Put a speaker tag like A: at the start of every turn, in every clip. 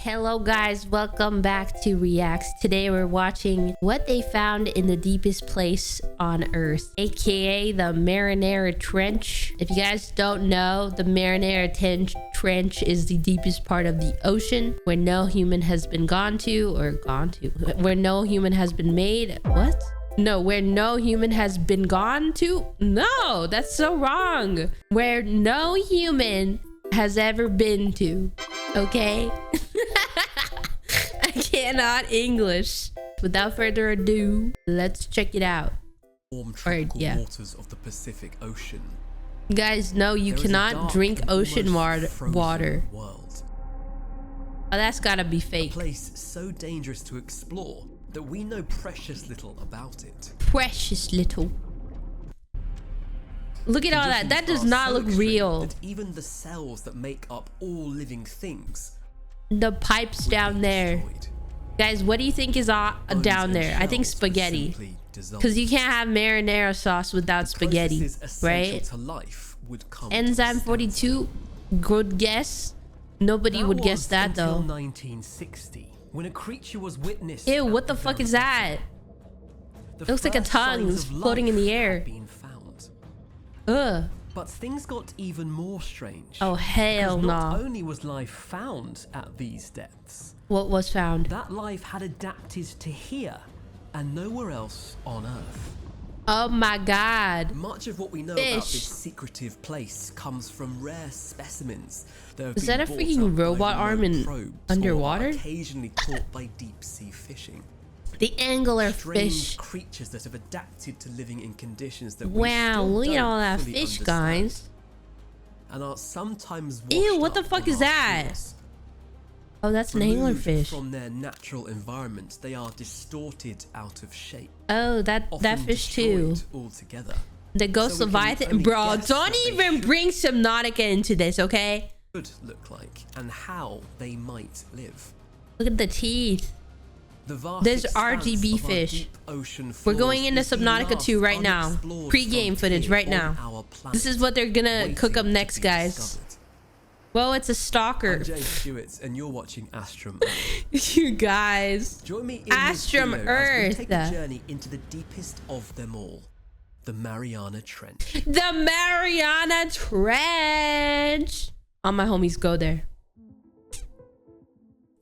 A: Hello guys, welcome back to Reacts. Today we're watching what they found in the deepest place on Earth, aka the Marinara Trench. If you guys don't know, the Marinara Trench is the deepest part of the ocean where no human has been where no human has been made. What? No, where no human has been gone to? No, that's so wrong. Where no human has ever been to. Okay? I cannot English. Without further ado, let's check it out.
B: Tropical waters of the Pacific Ocean.
A: Guys, no, you cannot drink ocean water.
B: World.
A: Oh, that's gotta be fake.
B: A place so dangerous to explore that we know precious little about it.
A: Precious little. Look at all that. That does not look real.
B: That even the cells that make up all living things.
A: The pipes down there. Guys, what do you think is down there? I think spaghetti. Because you can't have marinara sauce without spaghetti, right?
B: To life would come
A: Enzyme 42, good guess. Nobody would guess that though.
B: 1960, when a creature was witnessed.
A: Ew, what the fuck is that? It looks like a tongue floating in the air. Ugh.
B: But things got even more strange.
A: Oh hell no.
B: Not only was life found at these depths.
A: What was found?
B: That life had adapted to here and nowhere else on Earth.
A: Oh my god.
B: Much of what we know about this secretive place comes from rare specimens.
A: Is that a freaking robot arm in underwater?
B: Occasionally caught by deep sea fishing.
A: The angler fish.
B: Creatures that have adapted to living in conditions that
A: wow, look at all that fish, guys.
B: And are sometimes
A: ew, what the fuck is that? Oh, that's an anglerfish.
B: From their natural environment, they are distorted out of shape.
A: Oh, that fish too.
B: Altogether.
A: The ghost Leviathan, bro. Don't even bring Subnautica into this, okay?
B: Could look like and how they might live.
A: Look at the teeth. There's RGB fish. We're going into Subnautica 2 right now. Pre-game footage right now. This is what they're gonna cook up next, guys. Well, it's a stalker.
B: I'm Jay Stewart, and you're watching Astrum Earth.
A: You guys.
B: Join me in
A: Astrum Earth.
B: As we take a journey into the deepest of them all, the Mariana Trench.
A: The Mariana Trench. All my homies go there.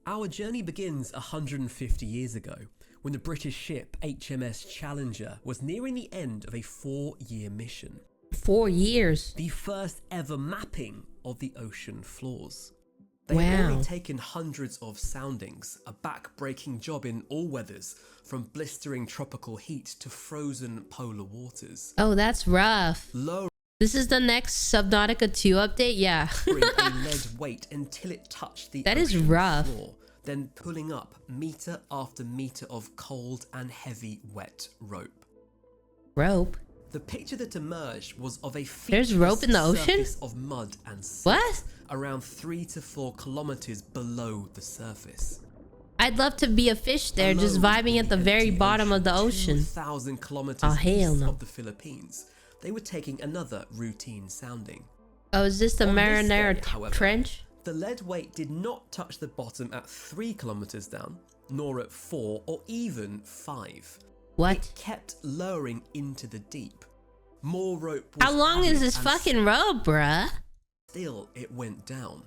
B: Our journey begins 150 years ago, when the British ship HMS Challenger was nearing the end of a 4-year mission.
A: 4 years?
B: The first ever mapping of the ocean floors. They had already taken hundreds of soundings, a back-breaking job in all weathers, from blistering tropical heat to frozen polar waters.
A: Oh, that's rough. This is the next Subnautica 2 update? Yeah.
B: A lead weight until it touched the
A: that is rough.
B: Floor, then pulling up meter after meter of cold and heavy wet rope.
A: Rope?
B: The picture that emerged was of a
A: there's rope in the ocean?
B: Of mud and silt,
A: what?
B: Around 3 to 4 kilometers below the surface.
A: I'd love to be a fish there, just vibing at the very bottom of the ocean.
B: 2,000 kilometers
A: east
B: of the Philippines. They were taking another routine sounding.
A: Oh, is this the Marinara Trench?
B: The lead weight did not touch the bottom at 3 kilometers down, nor at 4 or even 5.
A: What?
B: It kept lowering into the deep. More rope.
A: How long is this fucking rope, bruh?
B: Still, it went down.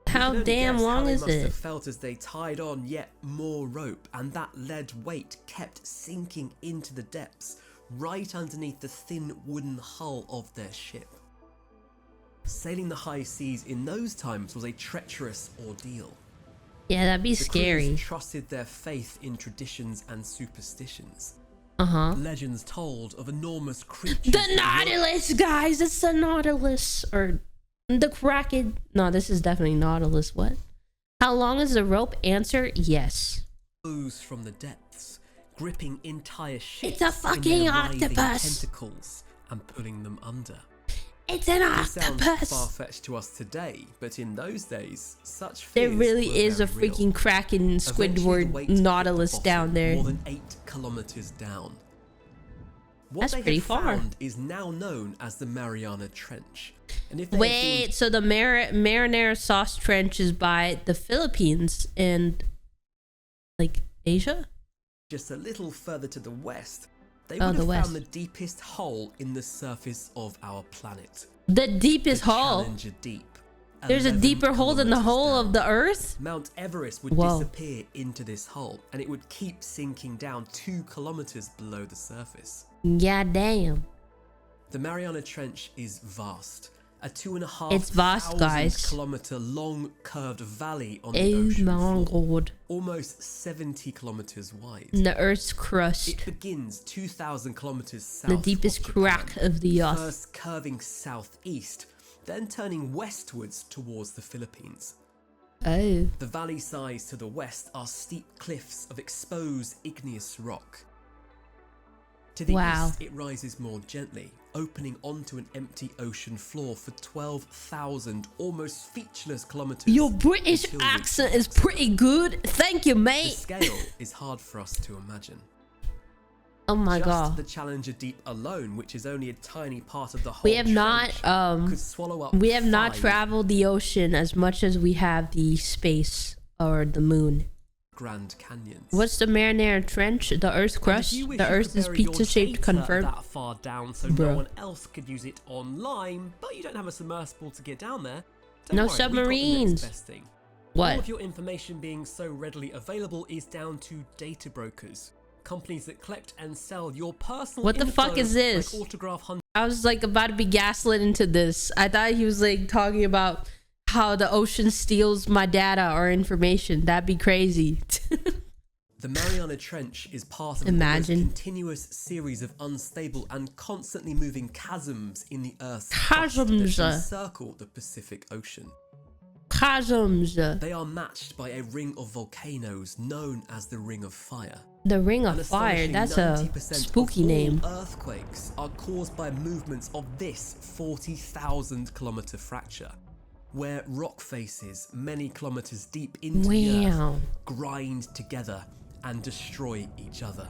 A: How damn long is it?
B: They must have felt as they tied on yet more rope, and that lead weight kept sinking into the depths, right underneath the thin wooden hull of their ship. Sailing the high seas in those times was a treacherous ordeal.
A: Yeah, that'd be scary.
B: Crews trusted their faith in traditions and superstitions. Legends told of enormous creatures.
A: The Nautilus, guys! It's the Nautilus. Or the Kraken. No, this is definitely Nautilus. What? How long is the rope? Answer, yes.
B: Ooze from the depths, gripping entire ships.
A: It's a fucking octopus.
B: Tentacles and pulling them under.
A: It's an octopus.
B: It sounds far-fetched to us today, but in those days, such fears
A: there really is a freaking Kraken, Squidward, Nautilus down there.
B: More than 8 kilometers down. What
A: That's
B: they
A: pretty
B: have
A: far.
B: found is now known as the Mariana Trench. And if they
A: Wait, so the marinara sauce trench is by the Philippines and like Asia?
B: just a little further to the west, they
A: Oh,
B: would
A: the
B: have
A: west.
B: found the deepest hole in the surface of our planet.
A: The deepest
B: The
A: hole?
B: Challenger Deep.
A: There's a
B: 11
A: deeper hole than the
B: kilometers
A: hole
B: down.
A: of the Earth?
B: Mount Everest would
A: Whoa.
B: disappear into this hole, and it would keep sinking down 2 kilometers below the surface.
A: Yeah, damn.
B: The Mariana Trench is vast. A 2,500
A: It's vast, guys.
B: kilometer long curved valley on the
A: Oh
B: ocean
A: my
B: floor,
A: god.
B: almost 70 kilometers wide.
A: The Earth's crust.
B: It begins 2,000 kilometers south
A: The deepest
B: of Japan,
A: crack of the earth.
B: first curving southeast, then turning westwards towards the Philippines.
A: Oh.
B: The valley sides to the west are steep cliffs of exposed igneous rock. To the
A: Wow.
B: east, it rises more gently, opening onto an empty ocean floor for 12,000 almost featureless kilometers.
A: Your British
B: until we
A: accent is
B: cross.
A: pretty good. Thank you,
B: The
A: mate.
B: scale is hard for us to imagine.
A: Oh my
B: Just
A: god.
B: the Challenger Deep alone, which is only a tiny part of the whole
A: We have not
B: trench, could swallow up
A: we have not
B: 5
A: traveled the ocean as much as we have the space or the moon.
B: Grand Canyons.
A: What's the Marinara Trench? The Earth's
B: And if
A: crust?
B: you wish
A: The
B: you
A: Earth
B: could
A: is
B: bury your
A: pizza shaped,
B: data
A: confirmed.
B: that far down so
A: Bruh.
B: no one else could use it online, but you don't have a submersible to get down there. Don't
A: No
B: worry, we've got the
A: submarines.
B: next best thing. All
A: What?
B: of your information being so readily available is down to data brokers, companies that collect and sell your personal
A: What the
B: info,
A: fuck is this?
B: like autograph hunt.
A: I was like about to be gaslit into this. I thought he was like talking about how the ocean steals my data or information. That'd be crazy.
B: The Mariana Trench is part of
A: Imagine.
B: a continuous series of unstable and constantly moving chasms in the Earth's
A: Chasms.
B: crust that encircle the Pacific Ocean.
A: Chasms.
B: They are matched by a ring of volcanoes known as the Ring of Fire.
A: The Ring
B: An
A: of Fire.
B: astonishing
A: That's a
B: 90%
A: spooky
B: of all
A: name.
B: Earthquakes are caused by movements of this 40,000 kilometer fracture, where rock faces many kilometers deep into the
A: Wow.
B: Earth grind together and destroy each other.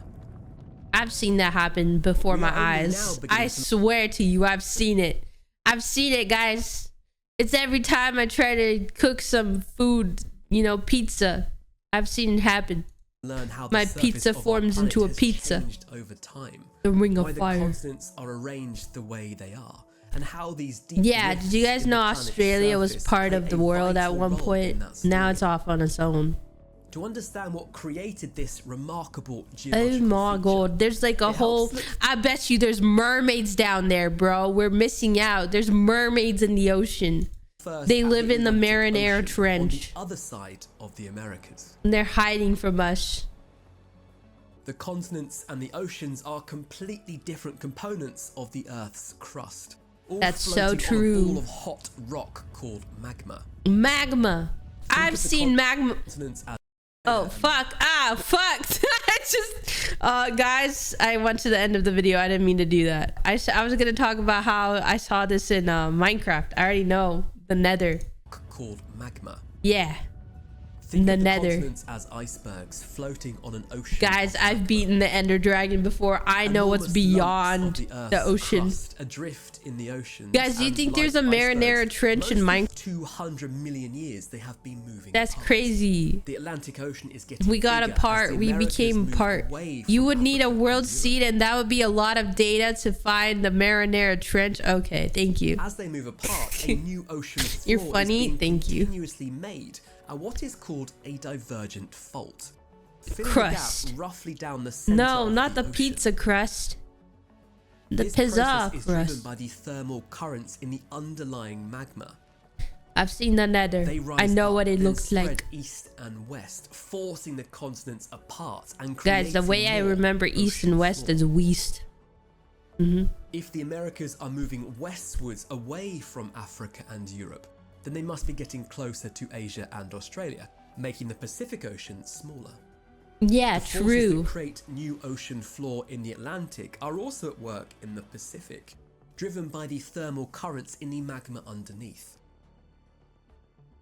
A: I've seen that happen before
B: We
A: my
B: are only now
A: eyes.
B: beginning
A: I
B: to-
A: swear to you, I've seen it. I've seen it, guys. It's every time I try to cook some food, you know, pizza. I've seen it happen.
B: Learn how
A: My
B: the surface
A: pizza
B: of our
A: forms
B: planet
A: into a
B: has
A: pizza.
B: changed over time.
A: The Ring
B: Why
A: of
B: the
A: Fire.
B: continents are arranged the way they are, and how these deep
A: Yeah,
B: rifts
A: did you guys
B: in the
A: know
B: planet's
A: Australia was
B: surface
A: part
B: play
A: of
B: a
A: the world at
B: vital
A: one
B: role in
A: point?
B: that
A: Now
B: story?
A: it's off on its own.
B: To understand what created this remarkable
A: Oh
B: geological
A: my
B: feature,
A: god, there's like a
B: it
A: whole...
B: helps look-
A: I bet you there's mermaids down there, bro. We're missing out. There's mermaids in the ocean.
B: first
A: They
B: at
A: live in the
B: Atlantic
A: Marinara
B: Ocean
A: Trench.
B: on the other side of the Americas.
A: And they're hiding from us.
B: The continents and the oceans are completely different components of the Earth's crust. All
A: That's so
B: floating
A: true.
B: on a ball of hot rock called magma.
A: Magma.
B: Think
A: I've
B: of the
A: seen magma.
B: continents as
A: Oh, fuck. Ah, fuck. I just... guys, I went to the end of the video. I didn't mean to do that. I was going to talk about how I saw this in Minecraft. I already know. The nether.
B: called magma.
A: Yeah.
B: Think
A: The
B: of the
A: nether.
B: continents as icebergs floating on an ocean.
A: Guys,
B: of
A: I've
B: magma.
A: beaten the Ender Dragon before. I know what's
B: Enormous
A: beyond
B: lumps of
A: the
B: Earth's
A: ocean.
B: crust adrift in the oceans.
A: Guys, do you
B: and
A: think
B: like
A: there's a Marinara
B: icebergs,
A: Trench in
B: most
A: Minecraft?
B: of 200 million years they have been moving.
A: That's
B: apart.
A: crazy.
B: The Atlantic Ocean is getting
A: We got
B: bigger
A: apart.
B: as the
A: We
B: Americas
A: became
B: move
A: part.
B: away
A: You
B: from
A: would need a
B: Africa
A: world
B: and
A: seed,
B: Europe.
A: and that would be a lot of data to find the Marinara Trench. Okay, thank you.
B: As they move apart, a new ocean floor
A: You're funny.
B: is being
A: Thank you.
B: continuously made at what is called a divergent fault. Filling
A: Crust.
B: the gap roughly down the center
A: No,
B: of
A: not the
B: ocean.
A: pizza crust. The
B: This
A: pizza
B: process is driven
A: crust.
B: by the thermal currents in the underlying magma.
A: I've seen the nether.
B: They rise
A: I know
B: up,
A: what it
B: then
A: looks
B: spread
A: like.
B: east and west, forcing the continents apart and
A: Guys, the
B: creating
A: way I
B: more
A: remember east
B: ocean
A: and west
B: floor.
A: is west.
B: If the Americas are moving westwards away from Africa and Europe, then they must be getting closer to Asia and Australia, making the Pacific Ocean smaller.
A: Yeah,
B: The forces
A: true.
B: that create new ocean floor in the Atlantic are also at work in the Pacific, driven by the thermal currents in the magma underneath.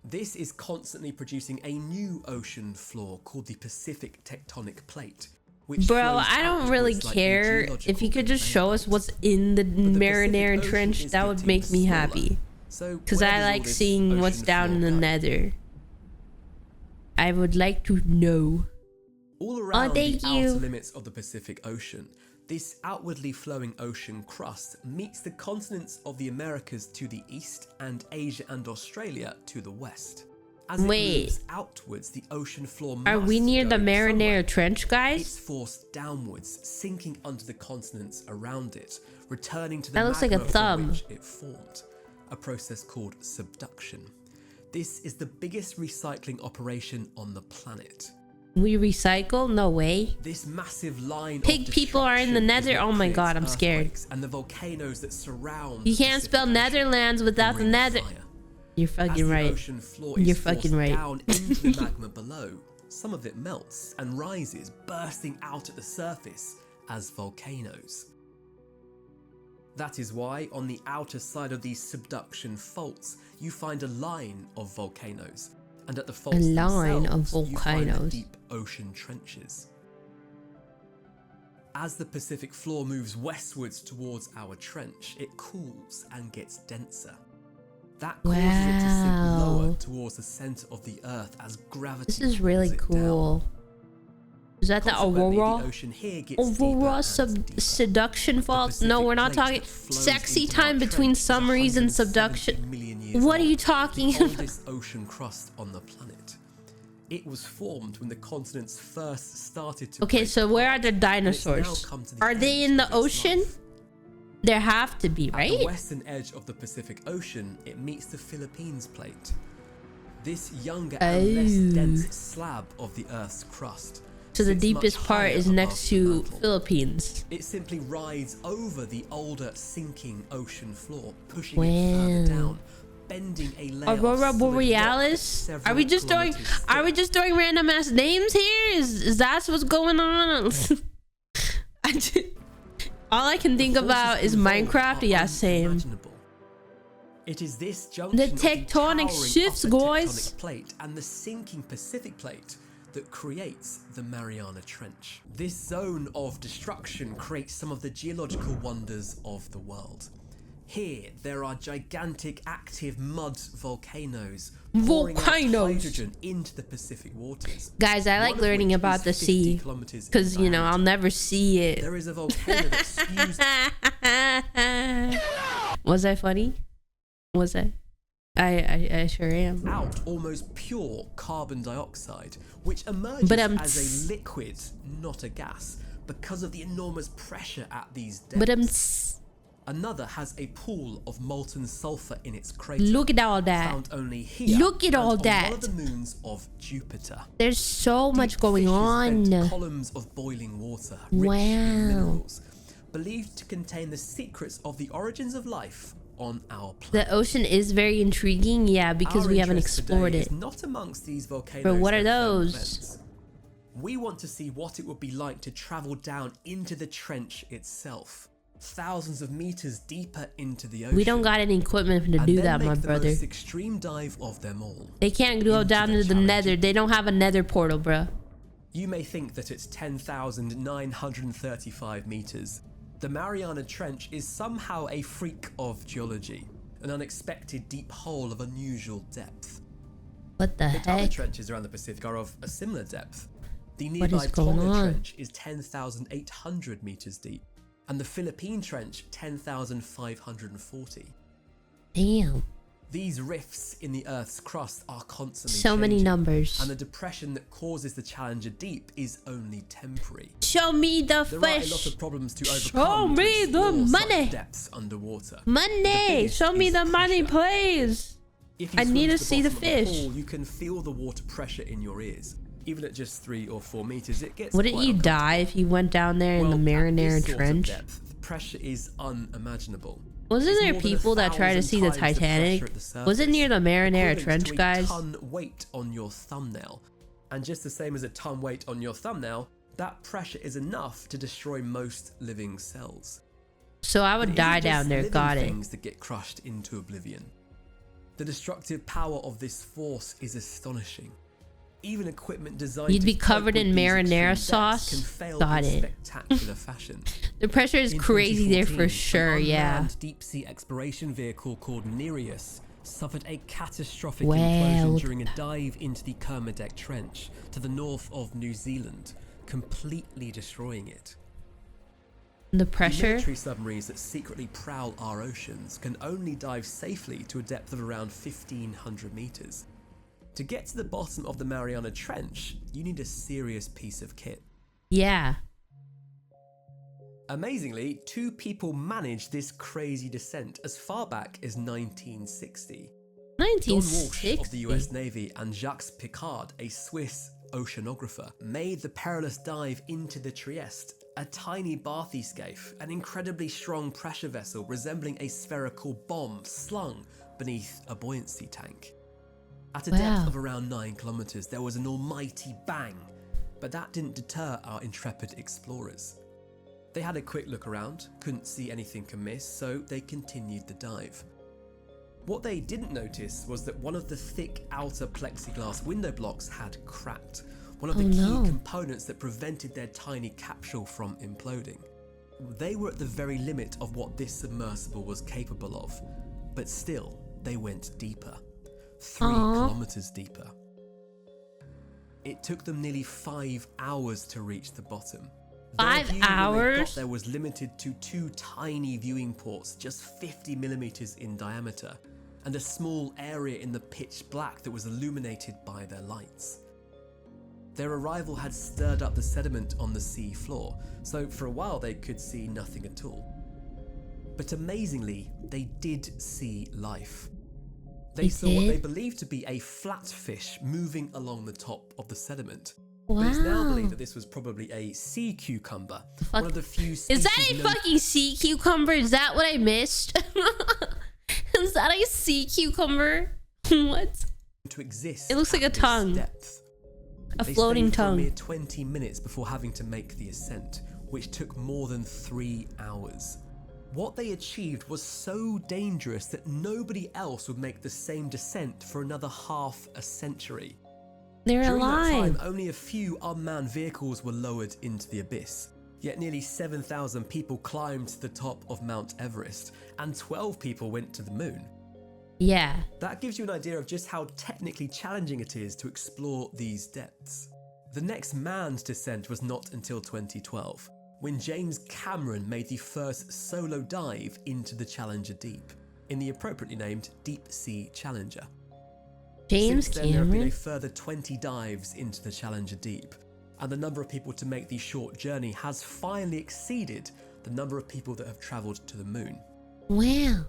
B: This is constantly producing a new ocean floor called the Pacific Tectonic Plate, which
A: Bro,
B: flows
A: I don't really
B: outwards like a
A: care.
B: geological
A: If you could just show us
B: conveyor
A: what's in the
B: belt. But the Pacific
A: Marinara
B: Ocean
A: Trench,
B: is
A: that would
B: getting
A: make me
B: smaller.
A: happy.
B: So
A: Because
B: where
A: I
B: does all
A: like
B: this
A: seeing what's
B: ocean
A: down in
B: floor
A: the
B: go?
A: nether. I would like to know.
B: All around the
A: thank you.
B: outer limits of the Pacific Ocean, this outwardly flowing ocean crust meets the continents of the Americas to the east and Asia and Australia to the west. As it moves outwards, the ocean floor
A: Are we
B: must
A: near
B: go
A: the
B: somewhere.
A: Marinara Trench, guys?
B: It's forced downwards, sinking under the continents around it, returning to the
A: That looks like a
B: magma from
A: thumb.
B: which it formed, a process called subduction. This is the biggest recycling operation on the planet.
A: We recycle? No way.
B: This massive line
A: Pig
B: of
A: people are in the
B: destruction is
A: nether?
B: what
A: Oh my
B: creates
A: god, I'm scared.
B: earthquakes and the volcanoes that surround
A: You
B: the
A: can't
B: Pacific
A: spell
B: Ocean.
A: Netherlands without the
B: Ring of
A: nether.
B: fire.
A: You're
B: As
A: fucking
B: the
A: right.
B: ocean floor is
A: You're
B: forced
A: fucking right.
B: down into the magma below, some of it melts and rises, bursting out at the surface as volcanoes. That is why on the outer side of these subduction faults, you find a line of volcanoes, and at the faults
A: line of
B: themselves, you find the
A: volcanoes.
B: deep ocean trenches. As the Pacific floor moves westwards towards our trench, it cools and gets denser. That causes it to sink lower
A: Wow.
B: towards the center of the Earth as gravity
A: This is really
B: pulls it down.
A: cool. Is that the
B: Consequently,
A: Aurora?
B: the ocean here gets deeper
A: Aurora
B: and deeper.
A: seduction faults? No,
B: Pacific
A: we're not
B: plate
A: talking.
B: that flows
A: Sexy
B: into our
A: time between
B: trench is
A: submarines and
B: 170
A: subduction.
B: million years
A: What are
B: old,
A: you talking
B: the
A: about?
B: oldest ocean crust on the planet. It was formed when the continents first started to
A: Okay,
B: break
A: so where are the
B: apart, and it's now
A: dinosaurs?
B: come to the
A: Are they
B: end
A: in
B: of
A: the
B: its
A: ocean?
B: life.
A: There have to be,
B: At
A: right?
B: the western edge of the Pacific Ocean, it meets the Philippines plate. This younger and less
A: Oh.
B: dense slab of the Earth's crust.
A: So the
B: sits
A: deepest
B: much
A: part
B: higher
A: is
B: above
A: next
B: the
A: to
B: mantle.
A: Philippines.
B: It simply rides over the older sinking ocean floor, pushing
A: Wow.
B: it further down, bending a layer of
A: Aurora
B: solid rock
A: Borealis?
B: several
A: Are we just throwing?
B: kilometers
A: Are we
B: thick.
A: just throwing random ass names here? Is that what's going on? All I can think
B: The forces
A: about is
B: involved
A: Minecraft.
B: are
A: Yeah, same.
B: unimaginable. It is this junction
A: The
B: of
A: tectonic
B: towering
A: shifts,
B: upper
A: guys.
B: tectonic plate and the sinking Pacific plate that creates the Mariana Trench. This zone of destruction creates some of the geological wonders of the world. Here, there are gigantic active mud volcanoes pouring out
A: Volcanoes.
B: hydrogen into the Pacific waters.
A: Guys, I like
B: One of
A: learning
B: which
A: about
B: is
A: the
B: 50
A: sea
B: kilometers in
A: because you know I'll
B: diameter.
A: never see it.
B: There is a volcano that spews
A: Was I funny? Was I? I sure am.
B: out almost pure carbon dioxide, which emerges
A: But
B: as a liquid, not a gas, because of the enormous pressure at these depths.
A: But
B: Another has a pool of molten sulfur in its crater,
A: look at all that.
B: found only here.
A: Look at
B: and
A: all
B: on
A: that.
B: one of the moons of Jupiter.
A: There's so much
B: Deep
A: going
B: fissures vent
A: on.
B: columns of boiling water, rich in
A: Wow.
B: minerals, believed to contain the secrets of the origins of life on our planet.
A: The ocean is very intriguing, yeah, because
B: Our
A: we haven't
B: interest
A: explored
B: today
A: it.
B: is not amongst these volcanoes.
A: But what are
B: and thermal
A: those?
B: vents. We want to see what it would be like to travel down into the trench itself, thousands of meters deeper into the ocean.
A: We don't got any equipment to
B: and
A: do
B: then
A: that,
B: make
A: my
B: the
A: brother.
B: most extreme dive of them all.
A: They can't go
B: into
A: down
B: the
A: into the
B: challenging
A: nether. They don't have a nether portal, bruh.
B: You may think that it's 10,935 meters. The Mariana Trench is somehow a freak of geology, an unexpected deep hole of unusual depth.
A: What the
B: The other
A: heck?
B: trenches around the Pacific are of a similar depth. The
A: What
B: nearby
A: is going
B: Tonga
A: on?
B: Trench is 10,800 meters deep, and the Philippine Trench 10,540.
A: Damn.
B: These rifts in the Earth's crust are constantly
A: So many
B: changing,
A: numbers.
B: and the depression that causes the Challenger Deep is only temporary.
A: Show me the
B: There are a lot
A: fish.
B: of problems to
A: Show
B: overcome to
A: me the
B: explore such
A: money.
B: depths underwater.
A: Money.
B: biggest
A: Show me
B: is
A: the money,
B: pressure.
A: please.
B: If you
A: I
B: swim
A: need to
B: the
A: see the
B: bottom of
A: fish.
B: pool, you can feel the water pressure in your ears. Even at just 3 or 4 meters, it gets
A: Wouldn't
B: quite
A: you die if you went down there in the
B: Well, at
A: Marinara
B: this sort of
A: Trench?
B: depth, the pressure is unimaginable.
A: Wasn't
B: It's
A: there
B: more than
A: people that tried to
B: 1,000
A: see the
B: times pressure
A: Titanic?
B: at the
A: Was it near the Marinara
B: equivalent
A: Trench,
B: to a
A: guys?
B: ton weight on your thumbnail. And just the same as a ton weight on your thumbnail, that pressure is enough to destroy most living cells.
A: So I
B: But
A: would
B: it
A: die
B: isn't
A: down
B: just
A: there.
B: living
A: Got it.
B: things that get crushed into oblivion. The destructive power of this force is astonishing. even equipment designed
A: You'd
B: to
A: be
B: cope
A: covered
B: with
A: in
B: these
A: marinara
B: extreme depths
A: sauce.
B: can fail
A: Got
B: in
A: it.
B: spectacular fashion.
A: The pressure is
B: In
A: crazy there for
B: 2014,
A: sure,
B: an
A: yeah.
B: unmanned deep-sea exploration vehicle called Nereus suffered a catastrophic
A: Well,
B: implosion during a dive into the Kermadec Trench to the north of New Zealand, completely destroying it.
A: The
B: The
A: pressure.
B: military submarines that secretly prowl our oceans can only dive safely to a depth of around 1,500 meters. To get to the bottom of the Mariana Trench, you need a serious piece of kit.
A: Yeah.
B: Amazingly, 2 people managed this crazy descent as far back as 1960. Don Walsh
A: 1960.
B: of the US Navy and Jacques Picard, a Swiss oceanographer, made the perilous dive into the Trieste, a tiny bathyscaphe, an incredibly strong pressure vessel resembling a spherical bomb slung beneath a buoyancy tank. At a depth of around 9 kilometers, there was an almighty bang, but that didn't deter our intrepid explorers. They had a quick look around, couldn't see anything amiss, so they continued the dive. What they didn't notice was that one of the thick outer plexiglass window blocks had cracked, one of the key components that prevented their tiny capsule from imploding. They were at the very limit of what this submersible was capable of, but still, they went deeper. 3 kilometers deeper. It took them nearly 5 hours to reach the bottom.
A: 5
B: Their view when they
A: hours?
B: got there was limited to 2 tiny viewing ports, just 50 millimeters in diameter, and a small area in the pitch black that was illuminated by their lights. Their arrival had stirred up the sediment on the sea floor, so for a while they could see nothing at all. But amazingly, they did see life. They saw what they believed to be a flatfish moving along the top of the sediment.
A: Wow.
B: But it's now believed that this was probably a sea cucumber, one of the few species
A: Is that a fucking sea cucumber? Is that what I missed? Is that a sea cucumber? What?
B: To exist.
A: It looks like a
B: at this
A: tongue.
B: Depth.
A: A
B: They
A: floating
B: stayed for a
A: tongue.
B: mere 20 minutes before having to make the ascent, which took more than 3 hours. What they achieved was so dangerous that nobody else would make the same descent for another half a century.
A: They're
B: During that
A: alive.
B: time, only a few unmanned vehicles were lowered into the abyss, yet nearly 7,000 people climbed to the top of Mount Everest, and 12 people went to the moon.
A: Yeah.
B: That gives you an idea of just how technically challenging it is to explore these depths. The next manned descent was not until 2012, when James Cameron made the first solo dive into the Challenger Deep, in the appropriately named Deep Sea Challenger.
A: James
B: Since then, there have been
A: Cameron?
B: a further 20 dives into the Challenger Deep, and the number of people to make the short journey has finally exceeded the number of people that have travelled to the moon.
A: Wow.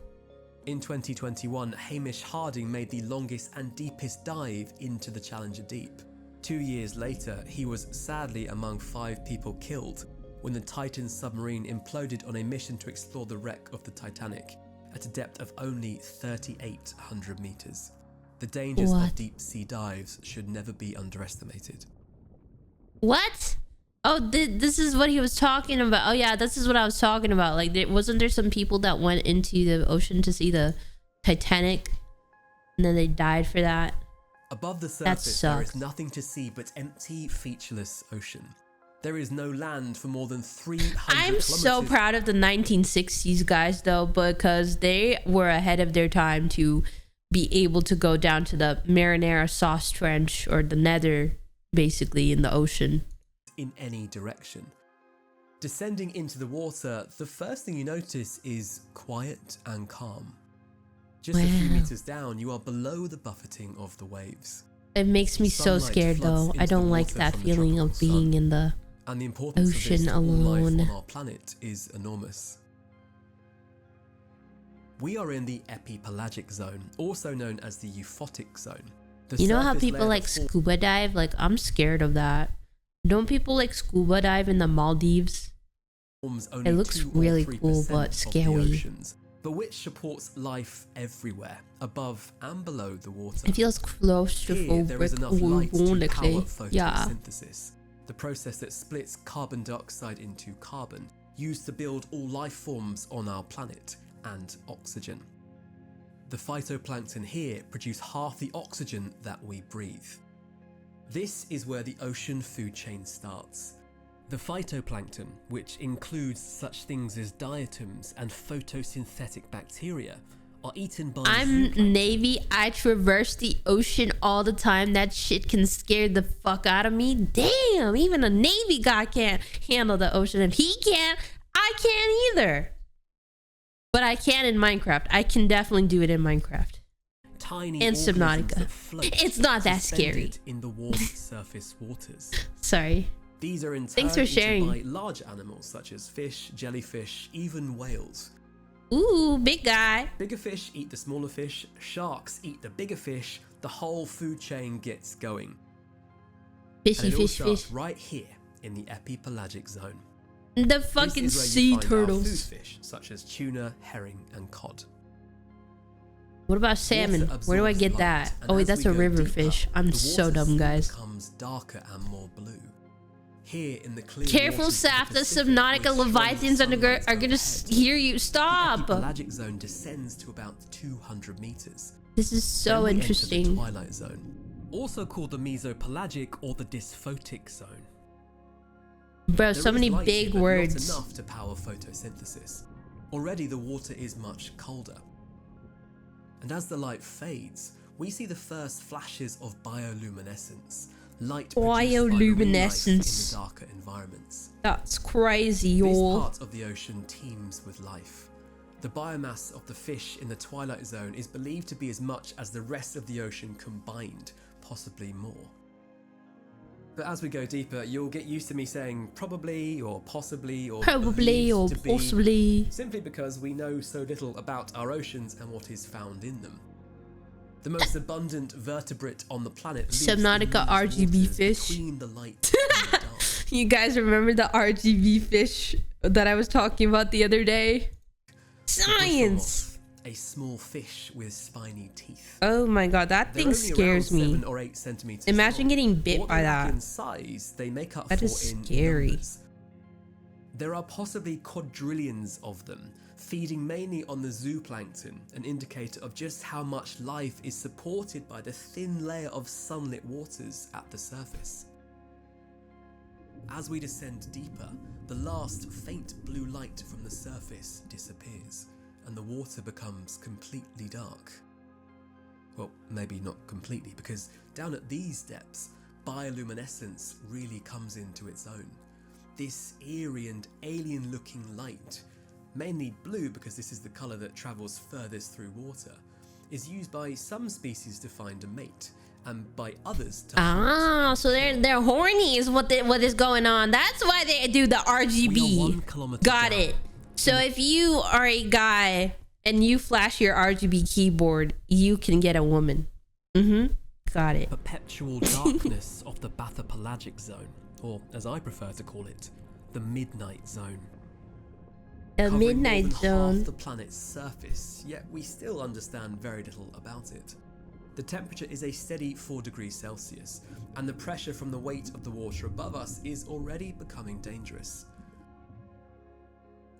B: In 2021, Hamish Harding made the longest and deepest dive into the Challenger Deep. 2 years later, he was sadly among 5 people killed when the Titan submarine imploded on a mission to explore the wreck of the Titanic at a depth of only 3,800 meters. The dangers of deep sea dives should never be underestimated.
A: What? Oh, this is what he was talking about. Oh yeah, this is what I was talking about. Like, wasn't there some people that went into the ocean to see the Titanic, and then they died for that?
B: Above the surface, there is nothing to see but empty, featureless ocean. There is no land for more than 300
A: I'm
B: kilometers.
A: so proud of the 1960s guys, though, because they were ahead of their time to be able to go down to the marinara sauce trench, or the nether, basically, in the ocean.
B: In any direction. Descending into the water, the first thing you notice is quiet and calm. Just a few meters down, you are below the buffeting of the waves.
A: It makes me so
B: Sunlight
A: scared,
B: floods
A: though.
B: into
A: I don't
B: the
A: like
B: water
A: that
B: from the
A: feeling of
B: tropical
A: being
B: sun.
A: in the
B: And the importance
A: ocean
B: of this to all
A: alone.
B: life on our planet is enormous. We are in the epipelagic zone, also known as the euphotic zone. The
A: You know how
B: surface
A: people
B: layer
A: like
B: that
A: scuba dive? Like, I'm scared of that. Don't people like scuba dive in the Maldives?
B: forms only
A: It looks
B: 2 or
A: really
B: 3%
A: cool, but
B: of
A: scary.
B: the oceans, but which supports life everywhere, above and below the water.
A: It feels
B: Here, there is enough light to power
A: claustrophobic. Yeah.
B: photosynthesis, the process that splits carbon dioxide into carbon, used to build all life forms on our planet, and oxygen. The phytoplankton here produce half the oxygen that we breathe. This is where the ocean food chain starts. The phytoplankton, which includes such things as diatoms and photosynthetic bacteria, are eaten by
A: I'm
B: zooplankton.
A: Navy. I traverse the ocean all the time. That shit can scare the fuck out of me. Damn, even a Navy guy can't handle the ocean. If he can't, I can't either. But I can in Minecraft. I can definitely do it in Minecraft.
B: Tiny
A: And
B: organisms
A: Subnautica.
B: that float,
A: It's not that scary.
B: suspended in the warm surface waters.
A: Sorry.
B: These are in
A: Thanks
B: turn
A: for sharing.
B: eaten by large animals such as fish, jellyfish, even whales.
A: Ooh, big guy.
B: Bigger fish eat the smaller fish, sharks eat the bigger fish, the whole food chain gets going.
A: Fishy
B: And it all
A: fish
B: starts
A: fish.
B: right here in the epipelagic zone.
A: The fucking
B: This is where
A: sea
B: you find our
A: turtles.
B: food fish such as tuna, herring, and cod.
A: What about salmon?
B: Water
A: Where do I
B: absorbs
A: get
B: light,
A: that?
B: and
A: Oh wait,
B: as
A: that's
B: we
A: a
B: go
A: river
B: deeper,
A: fish. I'm
B: the
A: so
B: water
A: dumb,
B: soon
A: guys.
B: becomes darker and more blue. Here in the clear
A: Careful,
B: waters of the
A: Saphia.
B: Pacific,
A: Subnautica
B: with
A: leviathans
B: strong
A: are
B: sunlight
A: gonna
B: overhead,
A: hear you.
B: the
A: Stop.
B: epipelagic zone descends to about 200 meters.
A: This is so
B: Then we enter
A: interesting.
B: the twilight zone, also called the mesopelagic or the dysphotic zone.
A: Bro,
B: There
A: so
B: is
A: many
B: light
A: big
B: here, but
A: words.
B: not enough to power photosynthesis. Already the water is much colder. And as the light fades, we see the first flashes of bioluminescence, light produced by marine life in
A: Bioluminescence.
B: the darker environments.
A: That's crazy,
B: This
A: y'all.
B: part of the ocean teems with life. The biomass of the fish in the twilight zone is believed to be as much as the rest of the ocean combined, possibly more. But as we go deeper, you'll get used to me saying probably or possibly or
A: Probably or
B: believed to be,
A: possibly.
B: simply because we know so little about our oceans and what is found in them. The most abundant vertebrate on the planet lives
A: Subnautica
B: in these
A: RGB
B: waters
A: fish.
B: between the light and the dark.
A: You guys remember the RGB fish that I was talking about the other day?
B: The
A: Science!
B: bushel moth, a small fish with spiny teeth.
A: Oh my god, that
B: They're
A: thing
B: only
A: scares
B: around
A: me.
B: 7 or 8 centimeters
A: Imagine
B: long.
A: getting bit
B: What
A: by
B: they lack
A: that.
B: in size, they make up
A: That
B: for
A: is
B: in
A: scary.
B: numbers. There are possibly quadrillions of them, feeding mainly on the zooplankton, an indicator of just how much life is supported by the thin layer of sunlit waters at the surface. As we descend deeper, the last faint blue light from the surface disappears, and the water becomes completely dark. Well, maybe not completely, because down at these depths, bioluminescence really comes into its own. This eerie and alien-looking light, mainly blue because this is the colour that travels furthest through water, is used by some species to find a mate, and by others to
A: Ah,
B: hunt.
A: so they're horny is what is going on. That's why they do the
B: We are
A: RGB.
B: 1 kilometre
A: Got
B: down.
A: it. So if you are a guy and you flash your RGB keyboard, you can get a woman. Got it.
B: Perpetual darkness of the bathypelagic zone, or as I prefer to call it, the midnight zone.
A: A
B: Covering
A: midnight
B: more than
A: zone.
B: half the planet's surface, yet we still understand very little about it. The temperature is a steady 4 degrees Celsius, and the pressure from the weight of the water above us is already becoming dangerous.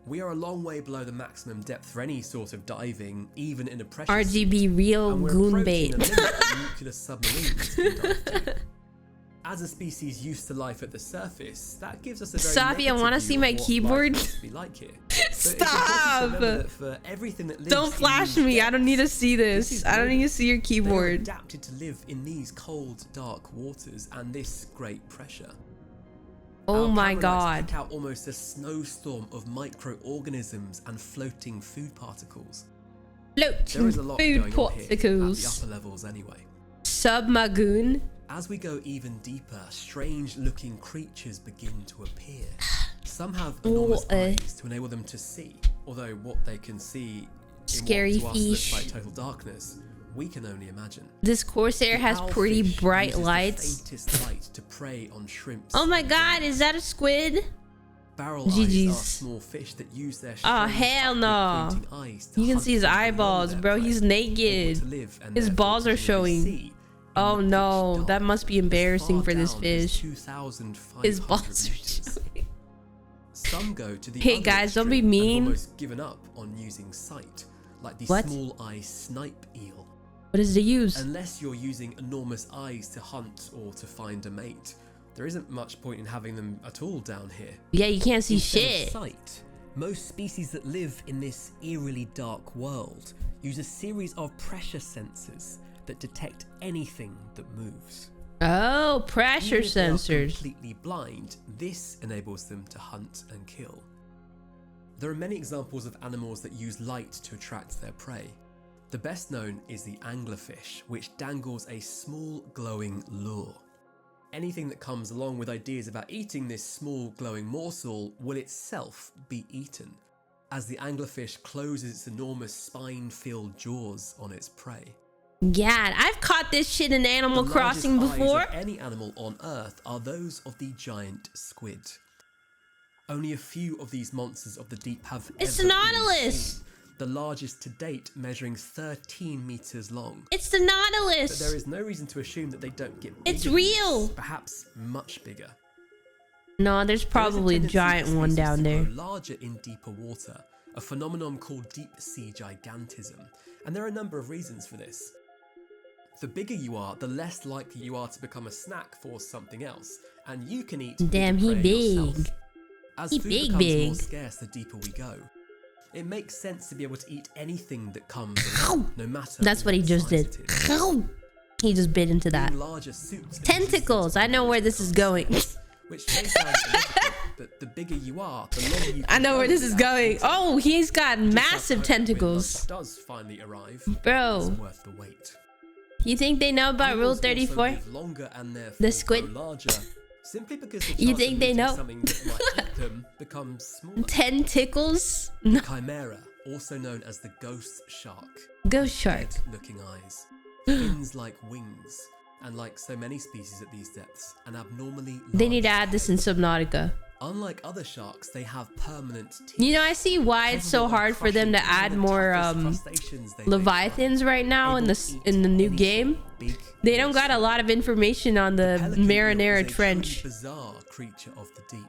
B: We are a long way below the maximum depth for any sort of diving, even in a pressure
A: RGB
B: suit,
A: real
B: and we're
A: goon
B: approaching
A: bait.
B: the limit that nuclear submarines can dive to. As a species used to life at the surface, that gives us a very
A: Saphia,
B: negative
A: wanna
B: view
A: see
B: of
A: my
B: what life
A: keyboard?
B: must be like here. But it's important to
A: Stop!
B: remember that for everything that lives
A: Don't
B: in
A: flash
B: these
A: me. I don't need to
B: depths,
A: see
B: this
A: this.
B: is
A: I don't need to see your
B: They are
A: keyboard.
B: adapted to live in these cold, dark waters and this great pressure.
A: Oh
B: Our
A: my
B: camera lights
A: god.
B: pick out almost a snowstorm of microorganisms and floating food particles. There
A: Floating
B: is a lot
A: food
B: going on here at the
A: particles.
B: upper levels anyway.
A: Submagoon.
B: As we go even deeper, strange-looking creatures begin to appear. Some have enormous eyes to enable them to see, although what they can see in
A: Scary
B: what to us looks
A: fish.
B: like total darkness, we can only imagine.
A: This Corsair has
B: The
A: pretty
B: owlfish
A: bright
B: uses the
A: lights.
B: faintest light to prey on shrimps.
A: Oh my
B: and
A: god,
B: gills.
A: is that a squid?
B: Barrel eyes
A: GG's.
B: are small fish that use their
A: Oh
B: strange
A: hell
B: upward
A: no.
B: pointing eyes to
A: You can
B: hunt
A: see his
B: and lure
A: eyeballs,
B: their
A: bro.
B: prey,
A: He's
B: able to
A: naked.
B: live and
A: His
B: therefore
A: balls are
B: continually
A: showing.
B: see in
A: Oh
B: the pitch
A: no,
B: dark.
A: that must be
B: As
A: embarrassing
B: far
A: for this
B: down as
A: fish.
B: 2,500
A: His balls are
B: meters.
A: showing.
B: Some go to the
A: Hey
B: other
A: guys, don't be
B: extreme and
A: mean.
B: almost given up on using sight, like the
A: What?
B: small eye snipe eel.
A: What is the use?
B: Unless you're using enormous eyes to hunt or to find a mate, there isn't much point in having them at all down here.
A: Yeah, you can't see
B: Instead of
A: shit.
B: sight, most species that live in this eerily dark world use a series of pressure sensors that detect anything that moves.
A: Oh, pressure
B: Even if they are
A: sensors.
B: completely blind, this enables them to hunt and kill. There are many examples of animals that use light to attract their prey. The best known is the anglerfish, which dangles a small glowing lure. Anything that comes along with ideas about eating this small glowing morsel will itself be eaten, as the anglerfish closes its enormous spine-filled jaws on its prey.
A: Yeah, I've caught this shit in Animal Crossing before.
B: The largest eyes of any animal on Earth are those of the giant squid. Only a few of these monsters of the deep have
A: It's
B: ever
A: the
B: been
A: Nautilus.
B: seen, the largest to date measuring 13 meters long.
A: It's the
B: But
A: Nautilus.
B: there is no reason to assume that they don't get bigger
A: It's
B: than
A: real.
B: this, perhaps much bigger.
A: No, there's probably a
B: There is
A: giant
B: tendency for
A: one
B: species
A: down
B: to
A: there.
B: grow larger in deeper water, a phenomenon called deep sea gigantism, and there are a number of reasons for this. The bigger you are, the less likely you are to become a snack for something else, and you can eat
A: Damn,
B: bigger
A: he
B: prey yourself.
A: big.
B: As
A: He
B: food
A: big,
B: becomes
A: big.
B: more scarce the deeper we go, it makes sense to be able to eat anything that comes along, no matter
A: That's what he just
B: size
A: did.
B: it is.
A: He just bit into that.
B: Being larger suits
A: Tentacles. I know where this is going.
B: which may sound illogical, but the bigger you are, the longer you
A: I
B: can
A: know
B: go
A: where this is
B: without
A: going.
B: eating.
A: Oh, he's got
B: Just
A: massive
B: have hope that when
A: tentacles.
B: lunch does finally arrive,
A: Bro,
B: it's worth the wait.
A: you think they know about Rule
B: Animals also
A: 34?
B: live longer and therefore
A: The squid?
B: grow larger, simply because the
A: You
B: chance
A: think
B: of
A: they
B: meeting
A: know?
B: something that might eat them becomes smaller.
A: Tentacles?
B: The chimera, also known as the ghost shark,
A: Ghost shark.
B: dead-looking eyes, fins like wings, and like so many species at these depths, an abnormally
A: They
B: large
A: need to add this in Subnautica.
B: Unlike other sharks, they have permanent teeth.
A: You know, I see why it's so hard for them to add more Leviathans right now in the new game. They don't got a lot of information on the Marinara Trench.
B: Bizarre creature of the deep,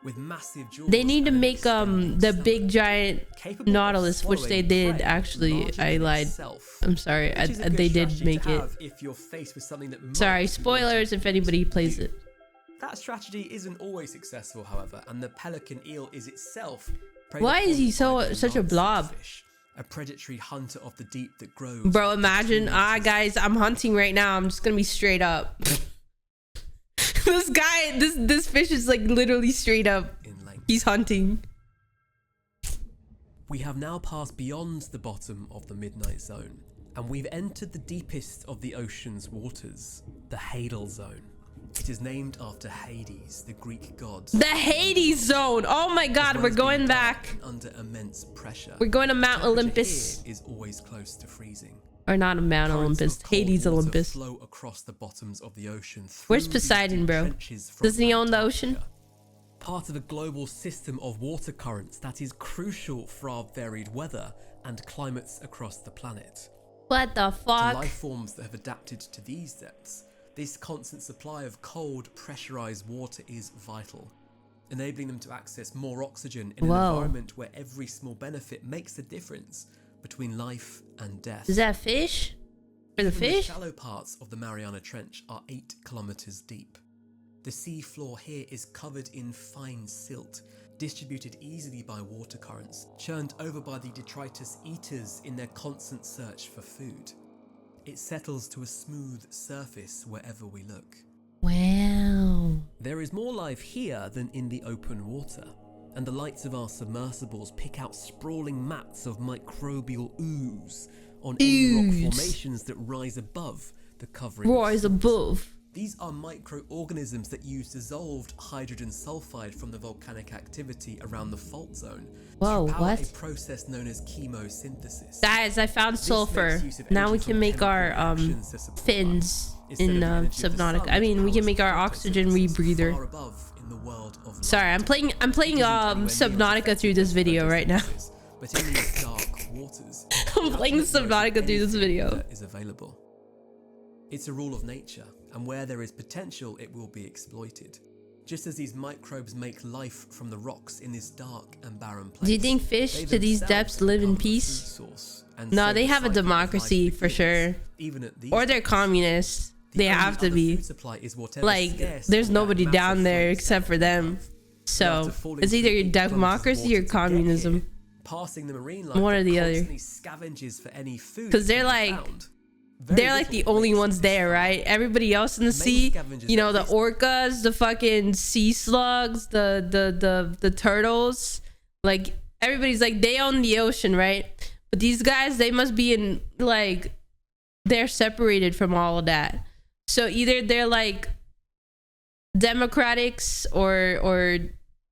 B: with massive jaws.
A: They need to
B: and an
A: make
B: extended
A: the
B: stomach,
A: big giant
B: capable of
A: Nautilus, which they
B: swallowing
A: did
B: prey
A: actually.
B: larger
A: I
B: than
A: lied.
B: itself,
A: I'm sorry.
B: which is a good
A: They did
B: strategy
A: make
B: to
A: it.
B: have if you're faced with something that might
A: Sorry,
B: be
A: spoilers if anybody plays it.
B: That strategy isn't always successful, however, and the pelican eel is itself.
A: Why is he such a blob?
B: Fish, a predatory hunter of the deep that grows.
A: Bro, imagine. Guys, I'm hunting right now. I'm just gonna be straight up. This guy, this fish is like literally straight up.
B: In length.
A: He's hunting.
B: We have now passed beyond the bottom of the midnight zone, and we've entered the deepest of the ocean's waters, the Hadal zone. It is named after Hades, the Greek god.
A: The Hades zone. Oh my God, we're going back.
B: Under immense pressure.
A: We're going to Mount
B: Temperature
A: Olympus.
B: here is always close to freezing.
A: Or not a Mount
B: Currents
A: Olympus,
B: of cold
A: Hades
B: water
A: Olympus.
B: flow across the bottoms of the ocean.
A: Where's
B: through these
A: Poseidon,
B: deep
A: bro?
B: trenches from
A: Doesn't he own the ocean?
B: Antarctica. Part of a global system of water currents that is crucial for our varied weather and climates across the planet.
A: What the
B: To
A: fuck?
B: life forms that have adapted to these depths, this constant supply of cold, pressurized water is vital, enabling them to access more oxygen in an
A: Whoa.
B: environment where every small benefit makes the difference between life and death.
A: Is that fish? For the
B: Even
A: fish?
B: The shallow parts of the Mariana Trench are 8 kilometers deep. The sea floor here is covered in fine silt, distributed easily by water currents, churned over by the detritus eaters in their constant search for food. It settles to a smooth surface wherever we look.
A: Wow.
B: There is more life here than in the open water, and the lights of our submersibles pick out sprawling mats of microbial ooze on any rock
A: Ooze.
B: formations that rise above the covering.
A: Rise above.
B: These are microorganisms that use dissolved hydrogen sulfide from the volcanic activity around the fault zone
A: Whoa,
B: to power
A: what?
B: a process known as chemosynthesis.
A: Guys, I found
B: This
A: sulfur.
B: makes use of
A: Now we
B: energy
A: can
B: from
A: make
B: chemical
A: our
B: reactions to supply
A: fins
B: instead
A: in
B: of the energy of the
A: Subnautica.
B: sun,
A: I mean,
B: which
A: we can
B: powers
A: make our oxygen
B: photosynthesis
A: rebreather.
B: far above in the world of
A: Sorry,
B: light.
A: I'm playing
B: It isn't anywhere near as
A: Subnautica through
B: effective
A: this
B: as
A: video right now.
B: photosynthesis, But in these dark waters,
A: I'm playing Subnautica through this video.
B: that is available. It's a rule of nature, and where there is potential, it will be exploited. Just as these microbes make life from the rocks in this dark and barren place.
A: Do you think fish to these depths live in peace? No, they have a democracy for sure. Or they're communists. They have to be. Like, there's nobody down there except for them. So it's either your democracy or communism. One or the other. Because they're like the only ones there, right? Everybody else in the sea, you know, the orcas, the fucking sea slugs, the turtles, like everybody's like, they own the ocean, right? But these guys, they must be in, like, they're separated from all of that. So either they're like democratics or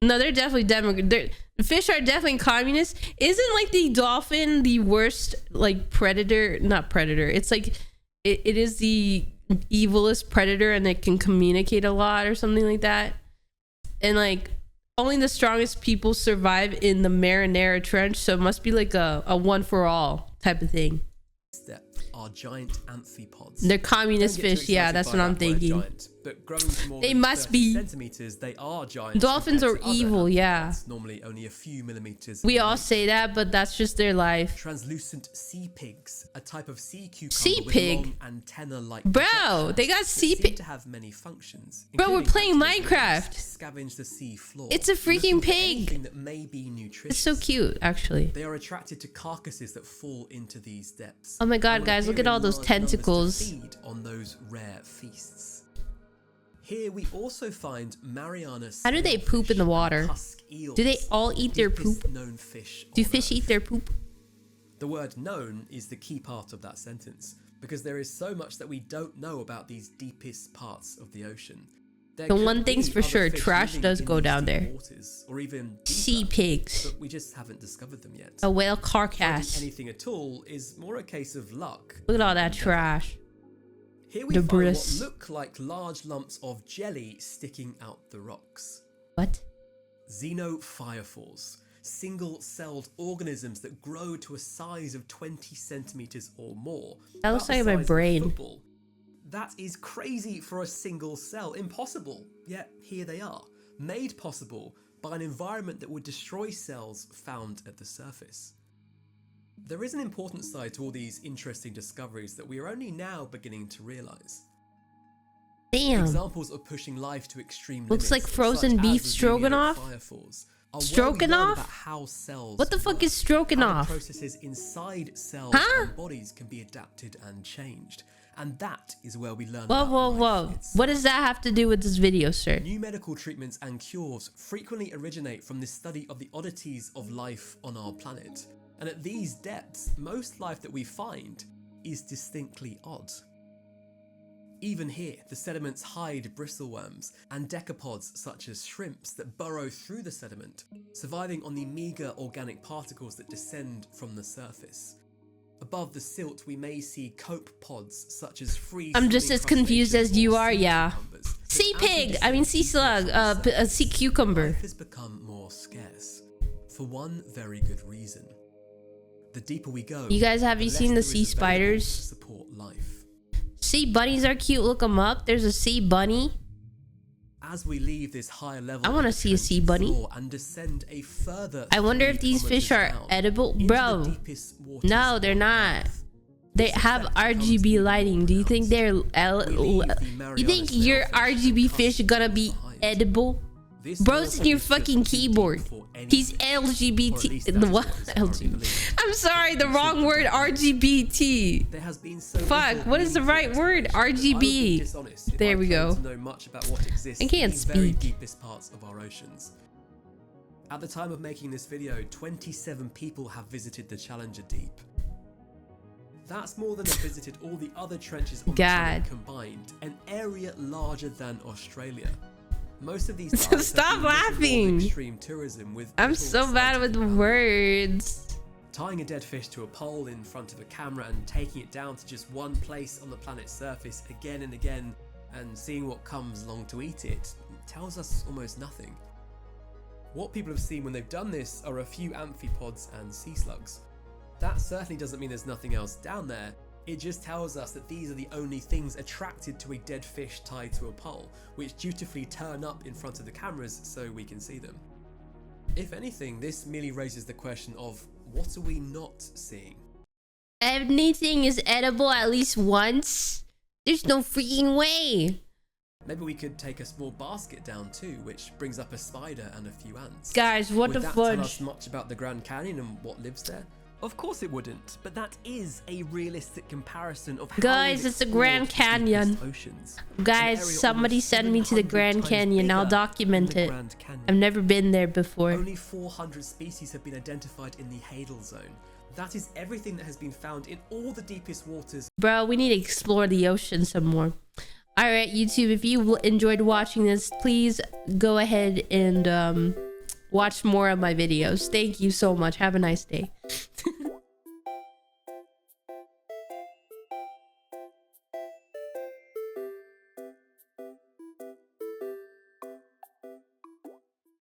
A: no, they're definitely fish are definitely communist. Isn't like the dolphin the worst, like, predator? Not predator. It's like it is the evilest predator, and it can communicate a lot or something like that. And like only the strongest people survive in the Marinara Trench, so it must be like a one for all type of thing.
B: Are giant amphipods.
A: They're communist fish, yeah, that's what I'm thinking.
B: Giant, but growing to more
A: they
B: than
A: must be
B: centimeters, they are giant.
A: Dolphins are evil, yeah.
B: Normally only a few millimeters.
A: We all say that, but that's just their life.
B: Translucent sea pigs, a type of sea cucumber
A: sea
B: with
A: pig.
B: long antenna-like.
A: Bro, they got sea pig
B: to have many functions.
A: Bro, we're playing Minecraft.
B: Scavenge the sea floor.
A: It's a freaking pig.
B: That may be nutritious.
A: It's so cute, actually.
B: They are attracted to carcasses that fall into these depths.
A: Oh my god, guys, look at all those tentacles.
B: Feed on those rare feasts. Here we also find Mariana.
A: How do they poop in the water? Do they all eat their poop? Do fish eat their poop?
B: The word known is the key part of that sentence, because there is so much that we don't know about these deepest parts of the ocean.
A: The one thing's for sure, trash does go down there.
B: Or even deeper,
A: sea pigs.
B: but we just haven't discovered them yet.
A: A whale carcass.
B: Anything at all is more a case of luck.
A: Look at all that trash.
B: Here we find what look like large lumps of jelly sticking out the rocks.
A: What?
B: Xenophyrophores, single-celled organisms that grow to a size of 20 centimeters or more.
A: That looks like my brain.
B: That is crazy for a single cell. Impossible. Yet here they are, made possible by an environment that would destroy cells found at the surface. There is an important side to all these interesting discoveries that we are only now beginning to realize.
A: Damn.
B: Examples of pushing life to extreme
A: looks
B: limits,
A: like frozen beef stroganoff. Stroganoff? What the fuck is stroganoff?
B: Processes inside cells and bodies can be adapted and changed. And that is where we learn
A: Whoa. What does that have to do with this video, sir?
B: New medical treatments and cures frequently originate from the study of the oddities of life on our planet. And at these depths, most life that we find is distinctly odd. Even here, the sediments hide bristleworms and decapods such as shrimps that burrow through the sediment, surviving on the meager organic particles that descend from the surface. Above the silt, we may see copepods such as free.
A: I'm just as confused as you are, yeah. Sea pig! I mean sea slug, a sea cucumber.
B: Life has become more scarce, for one very good reason. The deeper we go,
A: you guys, have you seen the sea spiders?
B: Support life.
A: Sea bunnies are cute, look them up. There's a sea bunny.
B: As we leave this higher level,
A: I want to see a sea bunny.
B: And descend a further
A: I wonder if these fish are edible. Bro, no, they're not. They have RGB lighting. Do you think they're you think your RGB fish gonna be edible? Bro's in your fucking keyboard. He's LGBT. What? LGBT. I'm sorry, the wrong word. RGBT. Fuck. What is the right word? RGB. There we go. I can't speak.
B: At the time of making this video, 27 people have visited the Challenger Deep. That's more than have visited all the other trenches on the planet combined, an area larger than Australia. Most of these
A: stop laughing.
B: Extreme tourism with
A: I'm so bad with words.
B: Tying a dead fish to a pole in front of a camera and taking it down to just one place on the planet's surface again and again and seeing what comes along to eat it tells us almost nothing. What people have seen when they've done this are a few amphipods and sea slugs. That certainly doesn't mean there's nothing else down there. It just tells us that these are the only things attracted to a dead fish tied to a pole, which dutifully turn up in front of the cameras so we can see them. If anything, this merely raises the question of, what are we not seeing?
A: Anything is edible at least once? There's no freaking way.
B: Maybe we could take a small basket down too, which brings up a spider and a few ants.
A: Guys, what the
B: Would that
A: fudge?
B: tell us much about the Grand Canyon and what lives there? Of course it wouldn't, but that is a realistic comparison of how
A: Guys, it's the Grand Canyon.
B: Oceans.
A: Guys, somebody send me to the Grand Canyon. I'll document it. I've never been there before.
B: Only 400 species have been identified in the Hadal Zone. That is everything that has been found in all the deepest waters.
A: Bro, we need to explore the ocean some more. Alright, YouTube, if you enjoyed watching this, please go ahead and watch more of my videos. Thank you so much. Have a nice day.